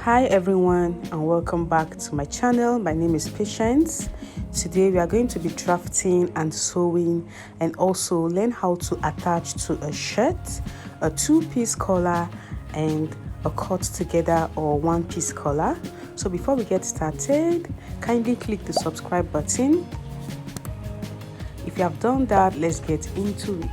Hi everyone, and welcome back to my channel. My name is Patience. Today we are going to be drafting and sewing and also learn how to attach to a shirt, a two-piece collar and a cut together or one-piece collar. So before we get started, kindly click the subscribe button. If you have done that, let's get into it.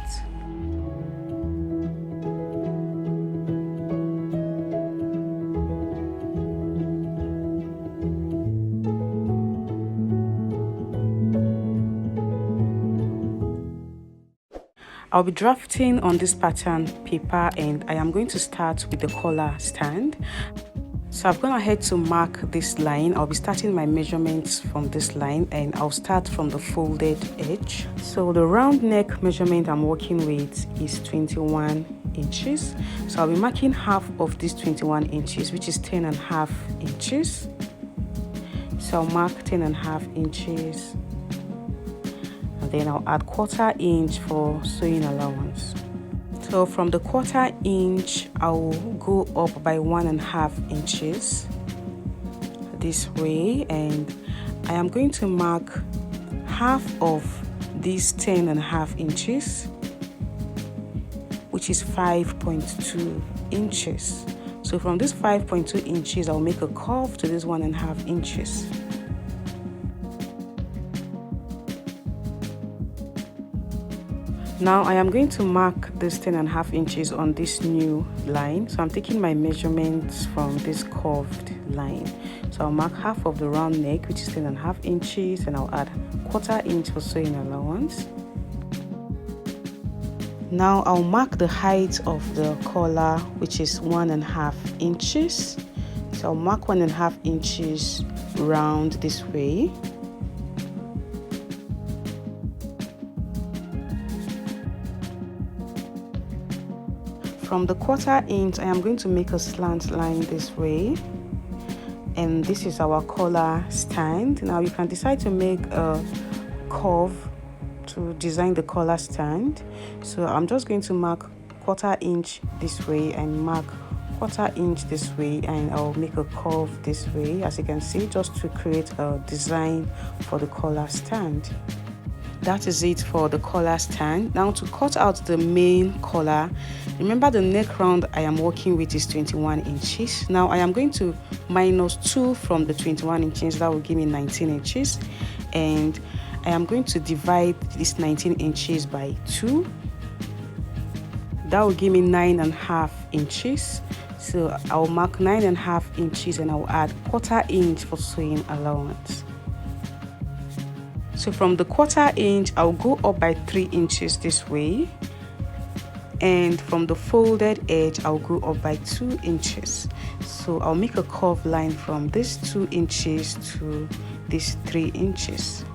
I'll be drafting on this pattern paper and I am going to start with the collar stand. So I've gone ahead to mark this line. I'll be starting my measurements from this line and I'll start from the folded edge. So the round neck measurement I'm working with is 21 inches. So I'll be marking half of this 21 inches, which is 10.5 inches. So I'll mark 10.5 inches. And then I'll add 1/4 inch for sewing allowance. So from the 1/4 inch, I will go up by 1.5 inches this way, and I am going to mark half of these 10.5 inches, which is 5.2 inches. So from this 5.2 inches, I'll make a curve to this 1.5 inches. Now I am going to mark this 10.5 inches on this new line. So I'm taking my measurements from this curved line. So I'll mark half of the round neck, which is 10.5 inches, and I'll add 1/4 inch for sewing allowance. Now I'll mark the height of the collar, which is 1.5 inches. So I'll mark 1.5 inches round this way. From the 1/4 inch, I am going to make a slant line this way, and this is our collar stand. Now you can decide to make a curve to design the collar stand. So I'm just going to mark 1/4 inch this way and mark 1/4 inch this way, and I'll make a curve this way, as you can see, just to create a design for the collar stand. That is it for the collar stand. Now to cut out the main collar, remember the neck round I am working with is 21 inches. Now I am going to minus 2 from the 21 inches. That will give me 19 inches. And I am going to divide this 19 inches by 2. That will give me 9.5 inches. So I'll mark 9.5 inches and I'll add 1/4 inch for sewing allowance. So from the 1/4 inch, I'll go up by 3 inches this way. And from the folded edge, I'll go up by 2 inches. So I'll make a curved line from this 2 inches to this 3 inches.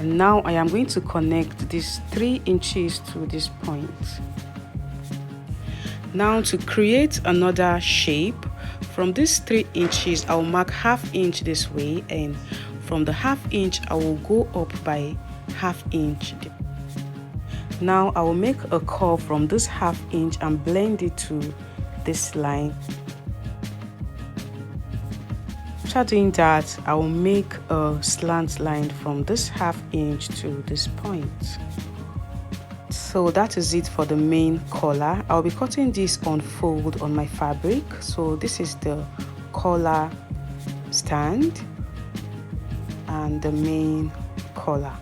And now I am going to connect this 3 inches to this point. Now to create another shape, from this 3 inches, I'll mark 1/2 inch this way, and from the 1/2 inch, I will go up by 1/2 inch. Now I will make a curve from this 1/2 inch and blend it to this line. After doing that, I will make a slant line from this 1/2 inch to this point. So that is it for the main collar. I'll be cutting this on fold on my fabric. So this is the collar stand and the main collar.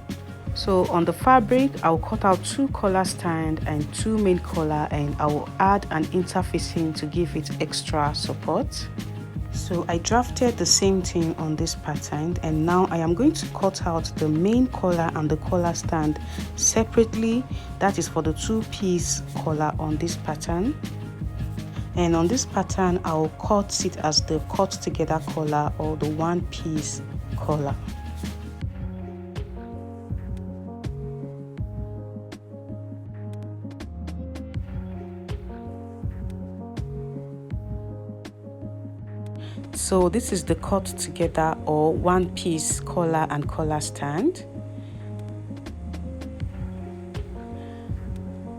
So on the fabric, I'll cut out 2 collar stand and 2 main collar, and I will add an interfacing to give it extra support. So I drafted the same thing on this pattern, and now I am going to cut out the main collar and the collar stand separately. That is for the 2-piece collar on this pattern. And on this pattern, I will cut it as the cut together collar or the 1-piece collar. So this is the cut together or 1-piece collar and collar stand.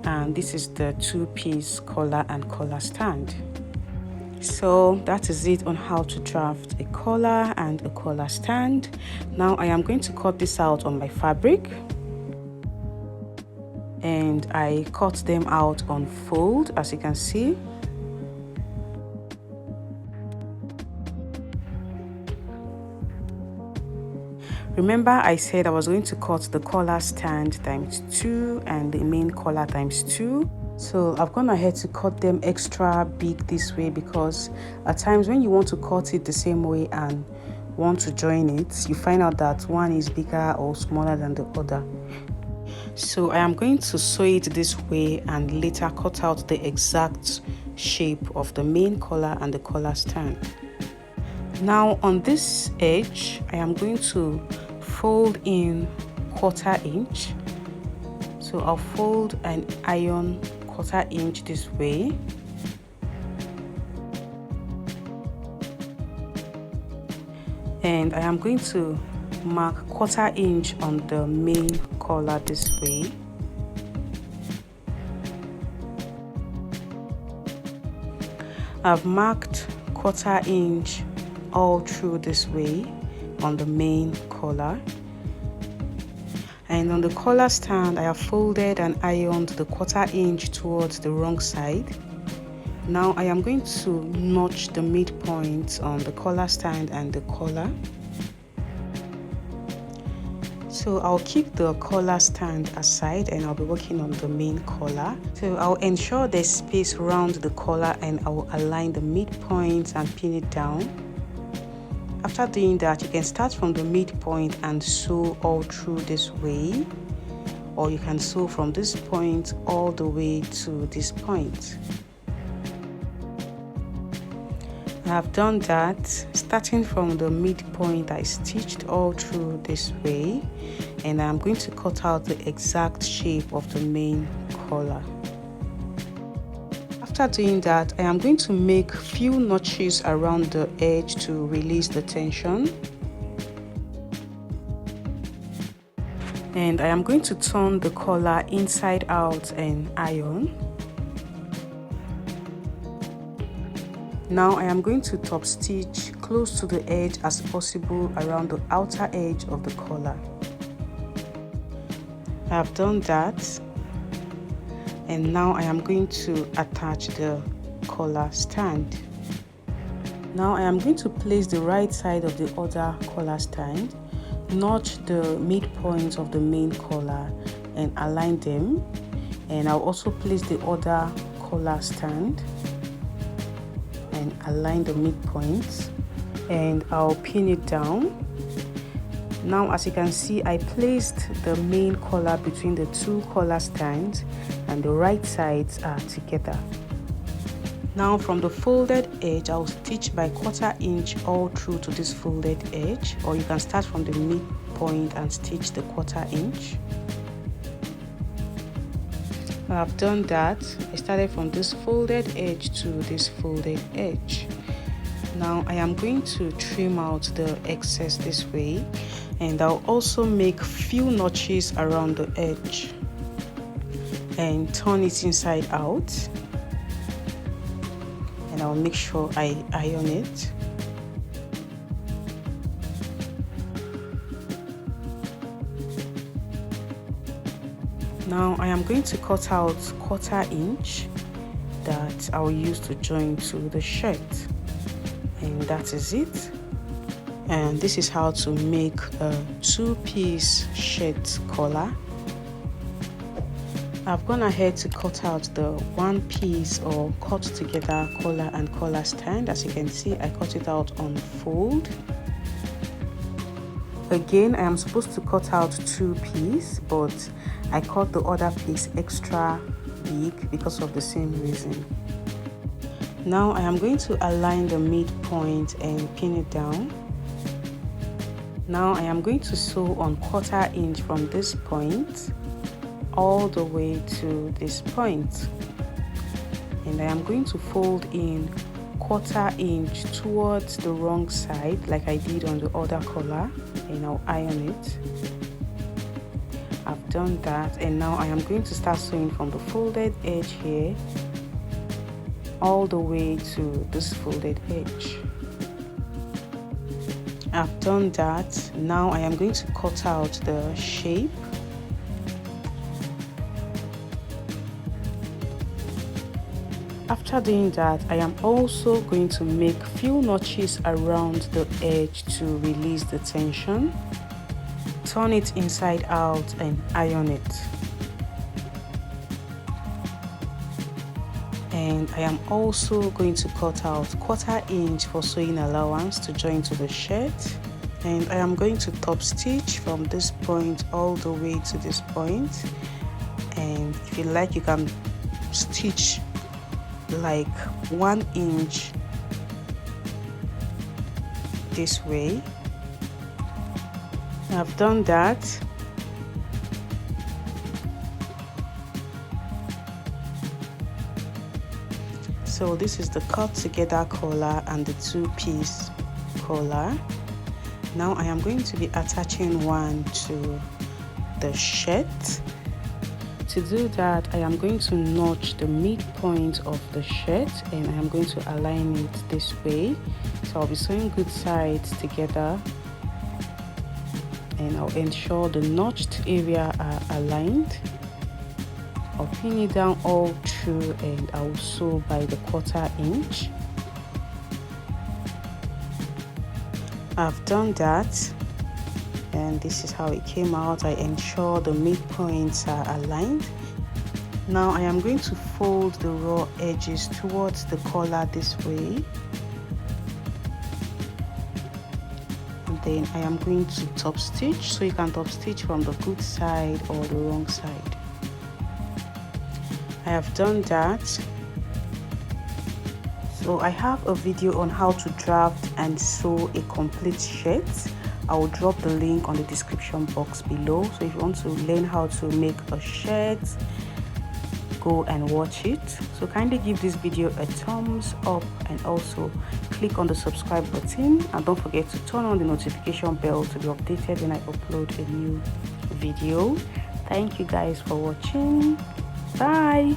And and this is the two-piece collar and collar stand. So that is it on how to draft a collar and a collar stand. Now I am going to cut this out on my fabric, and I cut them out on fold, as you can see. Remember, I said I was going to cut the collar stand times 2 and the main collar times 2. So I've gone ahead to cut them extra big this way, because at times when you want to cut it the same way and want to join it, you find out that one is bigger or smaller than the other. So I am going to sew it this way and later cut out the exact shape of the main collar and the collar stand. Now on this edge, I am going to fold in 1/4 inch. So I'll fold and iron 1/4 inch this way. And I am going to mark 1/4 inch on the main collar this way. I've marked 1/4 inch all through this way on the main collar, and on the collar stand I have folded and ironed the 1/4 inch towards the wrong side. Now I am going to notch the midpoint on the collar stand and the collar. So I'll keep the collar stand aside and I'll be working on the main collar. So I'll ensure there's space around the collar and I will align the midpoint and pin it down. After doing that, you can start from the midpoint and sew all through this way, or you can sew from this point all the way to this point. I have done that. Starting from the midpoint, I stitched all through this way, and I'm going to cut out the exact shape of the main collar. After doing that, I am going to make few notches around the edge to release the tension. And I am going to turn the collar inside out and iron. Now I am going to top stitch close to the edge as possible around the outer edge of the collar. I have done that. And now I am going to attach the collar stand. Now I am going to place the right side of the other collar stand, notch the midpoint of the main collar and align them. And I'll also place the other collar stand and align the midpoints, and I'll pin it down. Now as you can see, I placed the main collar between the two collar stands and the right sides are together. Now from the folded edge, I'll stitch by 1/4 inch all through to this folded edge, or you can start from the midpoint and stitch the 1/4 inch. I've done that. I started from this folded edge to this folded edge. Now I am going to trim out the excess this way, and I'll also make few notches around the edge and turn it inside out, and I'll make sure I iron it. Now I am going to cut out 1/4 inch that I will use to join to the shirt, and that is it. And this is how to make a two-piece shirt collar. I've gone ahead to cut out the one piece or cut together collar and collar stand. As you can see, I cut it out on fold. Again, I am supposed to cut out 2 pieces, but I cut the other piece extra big because of the same reason. Now I am going to align the midpoint and pin it down. Now I am going to sew on 1/4 inch from this point all the way to this point, and I am going to fold in 1/4 inch towards the wrong side like I did on the other collar, and I'll iron it. I've done that, and now I am going to start sewing from the folded edge here all the way to this folded edge. I've done that. Now I am going to cut out the shape. After doing that, I am also going to make few notches around the edge to release the tension. Turn it inside out and iron it. And I am also going to cut out 1/4 inch for sewing allowance to join to the shirt. And I am going to top stitch from this point all the way to this point. And if you like, you can stitch like 1 inch this way. I've done that. So this is the cut together collar and the 2-piece collar. Now I am going to be attaching one to the shirt. To do that, I am going to notch the midpoint of the shirt and I am going to align it this way. So I'll be sewing good sides together and I'll ensure the notched area are aligned. I'll pin it down all through and I'll sew by the 1/4 inch. I've done that. And this is how it came out. I ensure the midpoints are aligned. Now I am going to fold the raw edges towards the collar this way. And then I am going to top stitch, so you can top stitch from the good side or the wrong side. I have done that. So I have a video on how to draft and sew a complete shirt. I will drop the link on the description box below. So if you want to learn how to make a shirt, go and watch it. So kindly give this video a thumbs up and also click on the subscribe button, and don't forget to turn on the notification bell to be updated when I upload a new video. Thank you guys for watching. Bye.